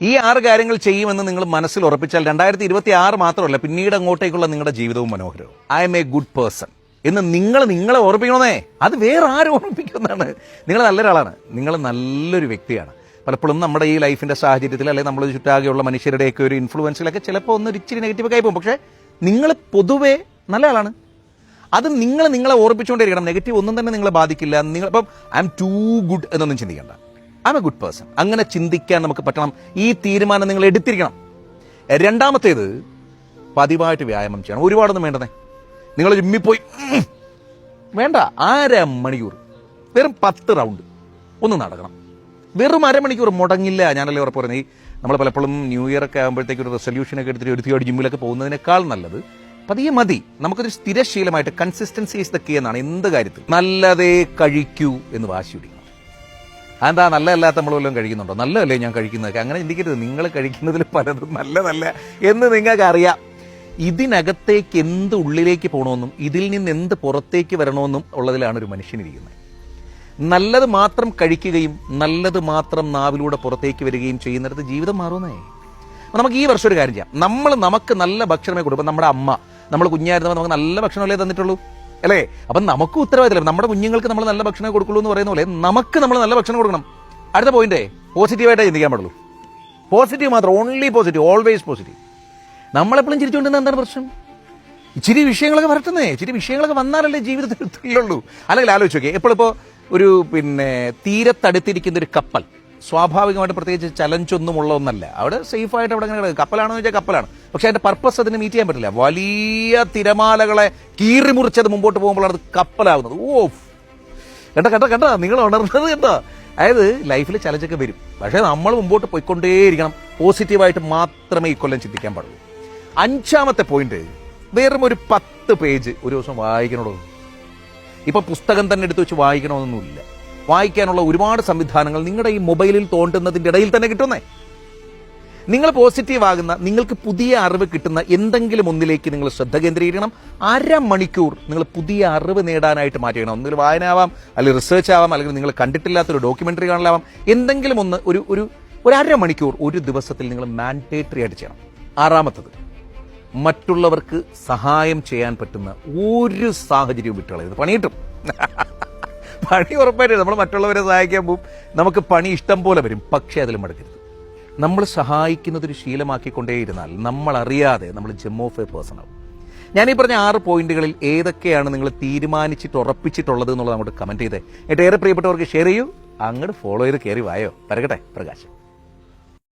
ഈ 6 കാര്യങ്ങൾ ചെയ്യുമെന്ന് നിങ്ങൾ മനസ്സിൽ ഉറപ്പിച്ചാൽ 2026 മാത്രമല്ല പിന്നീട് അങ്ങോട്ടേക്കുള്ള നിങ്ങളുടെ ജീവിതവും മനോഹരവും. I M A good person എന്ന് നിങ്ങളെ ഓർമ്മിക്കണമെന്നേ. അത് വേറെ ആരും ഓർമ്മിപ്പിക്കുന്നതാണ്. നിങ്ങൾ നല്ലൊരാളാണ്, നിങ്ങൾ നല്ലൊരു വ്യക്തിയാണ്. പലപ്പോഴും നമ്മുടെ ഈ ലൈഫിന്റെ സാഹചര്യത്തിൽ അല്ലെങ്കിൽ നമ്മൾ ചുറ്റാകെയുള്ള മനുഷ്യരുടെയൊക്കെ ഒരു ഇൻഫ്ലുവൻസിലൊക്കെ ചിലപ്പോൾ ഒന്ന് ഇച്ചിരി നെഗറ്റീവ് ആയി പോകും. പക്ഷേ നിങ്ങൾ പൊതുവേ നല്ല ആളാണ്. അത് നിങ്ങളെ ഓർപ്പിച്ചുകൊണ്ടിരിക്കണം. നെഗറ്റീവ് ഒന്നും തന്നെ നിങ്ങളെ ബാധിക്കില്ല. നിങ്ങളിപ്പം ഐ എം ടു ഗുഡ് എന്നൊന്നും ചിന്തിക്കേണ്ട. I M A good person. അങ്ങനെ ചിന്തിക്കാൻ നമുക്ക് പറ്റണം. ഈ തീരുമാനം നിങ്ങൾ എടുത്തിരിക്കണം. രണ്ടാമത്തേത്, പതിവായിട്ട് വ്യായാമം ചെയ്യണം. ഒരുപാടൊന്നും വേണ്ടതേ. നിങ്ങൾ ജിമ്മിൽ പോയി വേണ്ട, 1/2 മണിക്കൂർ, വെറും 10 റൗണ്ട് ഒന്ന് നടക്കണം. വെറും 1/2 മണിക്കൂർ മുടങ്ങില്ല. ഞാനല്ലേ ഉറപ്പ് പറയുന്നത്. നമ്മൾ പലപ്പോഴും ന്യൂ ഇയർ ഒക്കെ ആകുമ്പോഴത്തേക്ക് ഒരു റെസൊല്യൂഷനൊക്കെ എടുത്തിട്ട് ഒരുത്തിയോട് ജിമ്മിലൊക്കെ പോകുന്നതിനേക്കാൾ നല്ലത് പതിയെ മതി. നമുക്കൊരു സ്ഥിരശീലമായിട്ട് കൺസിസ്റ്റൻസി ഈസ് ദ കീ എന്നാണ് എന്ത് കാര്യത്തിൽ. നല്ലതേ കഴിക്കൂ എന്ന് വാശി പിടിക്കണം. അതെന്താ നല്ലതല്ലാത്ത നമ്മൾ വല്ലതും കഴിക്കുന്നുണ്ടോ? നല്ലതല്ലേ ഞാൻ കഴിക്കുന്നതൊക്കെ? അങ്ങനെ ചിന്തിക്കരുത്. നിങ്ങൾ കഴിക്കുന്നതിൽ പലതും നല്ലതല്ല എന്ന് നിങ്ങൾക്ക് അറിയാം. ഇതിനകത്തേക്ക് എന്ത് ഉള്ളിലേക്ക് പോകണമെന്നും ഇതിൽ നിന്ന് എന്ത് പുറത്തേക്ക് വരണമെന്നും ഉള്ളതിലാണ് ഒരു മനുഷ്യനിരിക്കുന്നത്. നല്ലത് മാത്രം കഴിക്കുകയും നല്ലത് മാത്രം നാവിലൂടെ പുറത്തേക്ക് വരികയും ചെയ്യുന്നിടത്ത് ജീവിതം മാറുന്നേ. നമുക്ക് ഈ വർഷം ഒരു കാര്യം ചെയ്യാം. നമുക്ക് നല്ല ഭക്ഷണമേ കൊടുക്കും. നമ്മുടെ അമ്മ നമ്മൾ കുഞ്ഞായിരുന്നപ്പോൾ നമുക്ക് നല്ല ഭക്ഷണമല്ലേ തന്നിട്ടുള്ളൂ, അല്ലേ? അപ്പം നമുക്ക് ഉത്തരവാദിത്തം. നമ്മുടെ കുഞ്ഞുങ്ങൾക്ക് നമ്മൾ നല്ല ഭക്ഷണം കൊടുക്കുള്ളൂ എന്ന് പറയുന്ന പോലെ നമുക്ക് നമ്മൾ നല്ല ഭക്ഷണം കൊടുക്കണം. അടുത്ത പോയിന്റ്, പോസിറ്റീവായിട്ടേ ചിന്തിക്കാൻ പാടുള്ളൂ. പോസിറ്റീവ് മാത്രം, ഓൺലി പോസിറ്റീവ്, ഓൾവേസ് പോസിറ്റീവ്. നമ്മളെപ്പോഴും ചിരിച്ചുകൊണ്ടിരുന്ന എന്താണ് പ്രശ്നം? ഇച്ചിരി വിഷയങ്ങളൊക്കെ വരട്ടുന്നേ. ഇച്ചിരി വിഷയങ്ങളൊക്കെ വന്നാലല്ലേ ജീവിതത്തിൽ ത്രില്ലുള്ളൂ. അല്ലെങ്കിൽ ആലോചിച്ച് നോക്കിയേ, എപ്പോഴിപ്പോൾ ഒരു തീരത്തടുത്തിരിക്കുന്ന ഒരു കപ്പൽ സ്വാഭാവികമായിട്ട് പ്രത്യേകിച്ച് ചലഞ്ചൊന്നും ഉള്ള ഒന്നല്ല. അവിടെ സേഫായിട്ട് അവിടെ അങ്ങനെ കപ്പലാണെന്ന് വെച്ചാൽ കപ്പലാണ്. പക്ഷെ അതിന്റെ പർപ്പസ് അതിന് മീറ്റ് ചെയ്യാൻ പറ്റില്ല. വലിയ തിരമാലകളെ കീറിമുറിച്ചത് മുമ്പോട്ട് പോകുമ്പോഴാണ് അത് കപ്പലാകുന്നത്. കേട്ടോ നിങ്ങൾ ഉണർന്നത് കേട്ടോ. അതായത് ലൈഫിൽ ചലഞ്ചൊക്കെ വരും, പക്ഷേ നമ്മൾ മുമ്പോട്ട് പോയിക്കൊണ്ടേയിരിക്കണം. പോസിറ്റീവായിട്ട് മാത്രമേ ഇക്കൊല്ലം ചിന്തിക്കാൻ പാടുള്ളൂ. 5ാമത്തെ പോയിന്റ്, വെറും ഒരു 10 പേജ് ഒരു ദിവസം വായിക്കണോ. ഇപ്പൊ പുസ്തകം തന്നെ എടുത്തു വെച്ച് വായിക്കണമെന്നൊന്നുമില്ല. വായിക്കാനുള്ള ഒരുപാട് സംവിധാനങ്ങൾ നിങ്ങളുടെ ഈ മൊബൈലിൽ തോണ്ടുന്നതിൻ്റെ ഇടയിൽ തന്നെ കിട്ടുന്നേ. നിങ്ങൾ പോസിറ്റീവ് ആകുന്ന, നിങ്ങൾക്ക് പുതിയ അറിവ് കിട്ടുന്ന എന്തെങ്കിലും ഒന്നിലേക്ക് നിങ്ങൾ ശ്രദ്ധ കേന്ദ്രീകരിക്കണം. 1/2 മണിക്കൂർ നിങ്ങൾ പുതിയ അറിവ് നേടാനായിട്ട് മാറ്റിക്കണം. ഒന്നുകിൽ വായനയാവാം, അല്ലെങ്കിൽ റിസർച്ച് ആവാം, അല്ലെങ്കിൽ നിങ്ങൾ കണ്ടിട്ടില്ലാത്തൊരു ഡോക്യുമെന്ററി കാണലാവാം. എന്തെങ്കിലും ഒന്ന് ഒരു 1/2 മണിക്കൂർ ഒരു ദിവസത്തിൽ നിങ്ങൾ മാൻഡേറ്ററി ആയിട്ട് ചെയ്യണം. 6ാമത്തത്, മറ്റുള്ളവർക്ക് സഹായം ചെയ്യാൻ പറ്റുന്ന ഒരു സാഹചര്യവും വിട്ടുകളയരുത്. പണി കിട്ടും. പണി ഉറപ്പായിട്ട് നമ്മൾ മറ്റുള്ളവരെ സഹായിക്കാൻ പോകും. നമുക്ക് പണി ഇഷ്ടം പോലെ വരും. പക്ഷേ അതിൽ മടക്കരുത്. നമ്മൾ സഹായിക്കുന്നതൊരു ശീലമാക്കിക്കൊണ്ടേയിരുന്നാൽ നമ്മൾ അറിയാതെ നമ്മൾ ജെം ഓഫ് എ പേഴ്സൺ ആവും. ഞാനീ പറഞ്ഞ 6 പോയിന്റുകളിൽ ഏതൊക്കെയാണ് നിങ്ങൾ തീരുമാനിച്ചിട്ട് ഉറപ്പിച്ചിട്ടുള്ളത് എന്നുള്ളത് അങ്ങോട്ട് കമന്റ് ചെയ്തേ. എന്നിട്ട് ഏറെ പ്രിയപ്പെട്ടവർക്ക് ഷെയർ ചെയ്യൂ. അങ്ങോട്ട് ഫോളോ ചെയ്ത് കയറി വായോ. പരകട്ടെ പ്രകാശം.